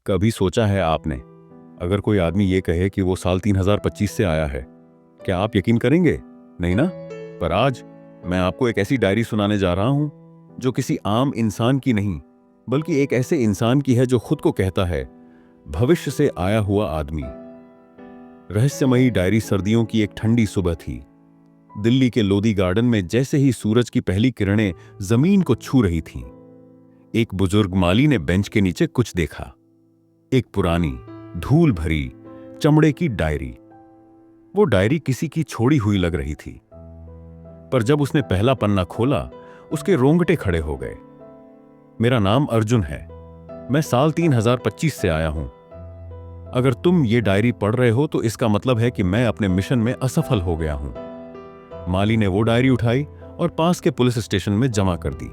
कभी सोचा है आपने, अगर कोई आदमी ये कहे कि वो साल 3025 से आया है, क्या आप यकीन करेंगे? नहीं ना? पर आज मैं आपको एक ऐसी डायरी सुनाने जा रहा हूं जो किसी आम इंसान की नहीं, बल्कि एक ऐसे इंसान की है जो खुद को कहता है भविष्य से आया हुआ आदमी। रहस्यमयी डायरी सर्दियों की एक ठंडी सुबह थी। दिल्ली के लोधी गार्डन में जैसे ही सूरज की पहली किरणें जमीन को छू रही थीं, एक बुजुर्ग माली ने बेंच के नीचे कुछ देखा। एक पुरानी, धूल भरी, चमड़े की डायरी। वो डायरी किसी की छोड़ी हुई लग रही थी, पर जब उसने पहला पन्ना खोला, उसके रोंगटे खड़े हो गए। मेरा नाम अर्जुन है। मैं साल 3025 से आया हूं। अगर तुम ये डायरी पढ़ रहे हो तो इसका मतलब है कि मैं अपने मिशन में असफल हो गया हूं। माली ने वो डायरी उठाई और पास के पुलिस स्टेशन में जमा कर दी।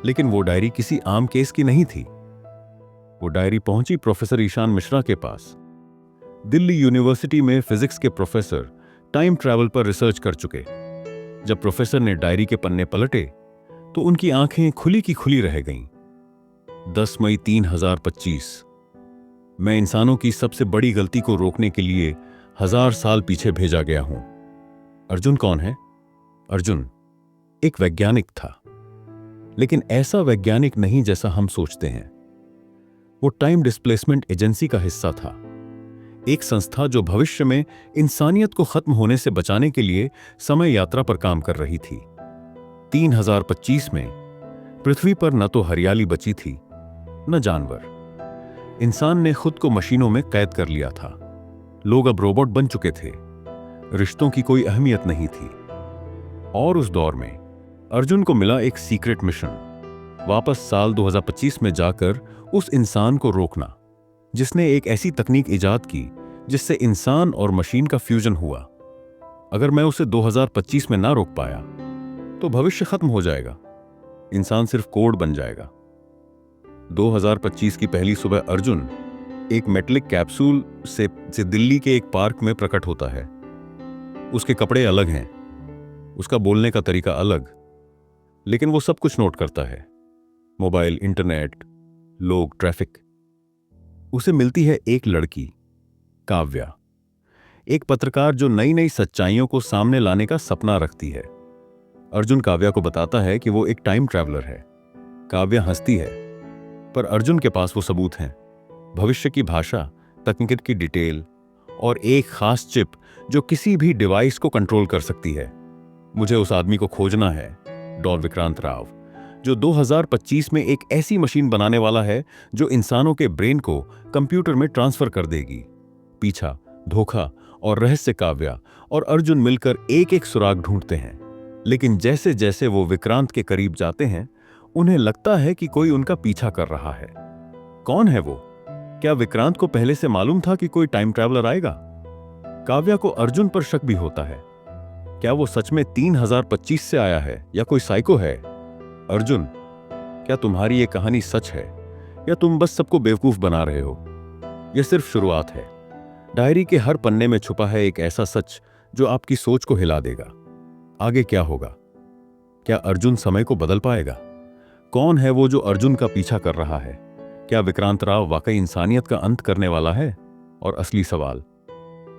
लेकिन वो डायरी किसी आम केस की नहीं थी। वो डायरी पहुंची प्रोफेसर ईशान मिश्रा के पास। दिल्ली यूनिवर्सिटी में फिजिक्स के प्रोफेसर टाइम ट्रैवल पर रिसर्च कर चुके। जब प्रोफेसर ने डायरी के पन्ने पलटे तो उनकी आंखें खुली की खुली रह गईं। 10 मई 3025। मैं इंसानों की सबसे बड़ी गलती को रोकने के लिए 1000 साल पीछे भेजा गया हूं। अर्जुन कौन है? अर्जुन एक वैज्ञानिक था, लेकिन ऐसा वैज्ञानिक नहीं जैसा हम सोचते हैं। वो टाइम डिस्प्लेसमेंट एजेंसी का हिस्सा था, एक संस्था जो भविष्य में इंसानियत को खत्म होने से बचाने के लिए समय यात्रा पर काम कर रही थी। 3025 में पृथ्वी पर न तो हरियाली बची थी, न जानवर। इंसान ने खुद को मशीनों में कैद कर लिया था। लोग अब रोबोट बन चुके थे। रिश्तों की कोई अहमियत नहीं थी। और उस दौर में अर्जुन को मिला एक सीक्रेट मिशन, वापस साल 2025 में जाकर उस इंसान को रोकना जिसने एक ऐसी तकनीक इजाद की जिससे इंसान और मशीन का फ्यूजन हुआ। अगर मैं उसे 2025 में ना रोक पाया तो भविष्य खत्म हो जाएगा। इंसान सिर्फ कोड बन जाएगा। 2025 की पहली सुबह अर्जुन एक मेटलिक कैप्सूल से दिल्ली के एक पार्क में प्रकट होता है। उसके कपड़े अलग हैं, उसका बोलने का तरीका अलग, लेकिन वो सब कुछ नोट करता है। मोबाइल, इंटरनेट, लोग, ट्रैफिक। उसे मिलती है एक लड़की, काव्या, एक पत्रकार जो नई नई सच्चाइयों को सामने लाने का सपना रखती है। अर्जुन काव्या को बताता है कि वो एक टाइम ट्रैवलर है। काव्या हंसती है, पर अर्जुन के पास वो सबूत हैं। भविष्य की भाषा, तकनीक की डिटेल और एक खास चिप जो किसी भी डिवाइस को कंट्रोल कर सकती है। मुझे उस आदमी को खोजना है, डॉन विक्रांत राव, जो 2025 में एक ऐसी मशीन बनाने वाला है जो इंसानों के ब्रेन को कंप्यूटर में ट्रांसफर कर देगी। पीछा, धोखा और रहस्य काव्या और अर्जुन मिलकर एक एक सुराग ढूंढते हैं। लेकिन जैसे जैसे वो विक्रांत के करीब जाते हैं, उन्हें लगता है कि कोई उनका पीछा कर रहा है। कौन है वो? क्या विक्रांत को पहले से मालूम था कि कोई टाइम ट्रैवलर आएगा? काव्या को अर्जुन पर शक भी होता है। क्या वो सच में 3025 से आया है या कोई साइको है? अर्जुन, क्या तुम्हारी ये कहानी सच है या तुम बस सबको बेवकूफ बना रहे हो? यह सिर्फ शुरुआत है। डायरी के हर पन्ने में छुपा है एक ऐसा सच जो आपकी सोच को हिला देगा। आगे क्या होगा? क्या अर्जुन समय को बदल पाएगा? कौन है वो जो अर्जुन का पीछा कर रहा है? क्या विक्रांत राव वाकई इंसानियत का अंत करने वाला है? और असली सवाल,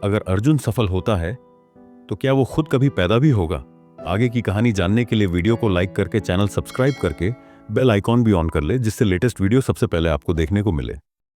अगर अर्जुन सफल होता है तो क्या वो खुद कभी पैदा भी होगा? आगे की कहानी जानने के लिए वीडियो को लाइक करके, चैनल सब्सक्राइब करके बेल आइकॉन भी ऑन कर ले, जिससे लेटेस्ट वीडियो सबसे पहले आपको देखने को मिले।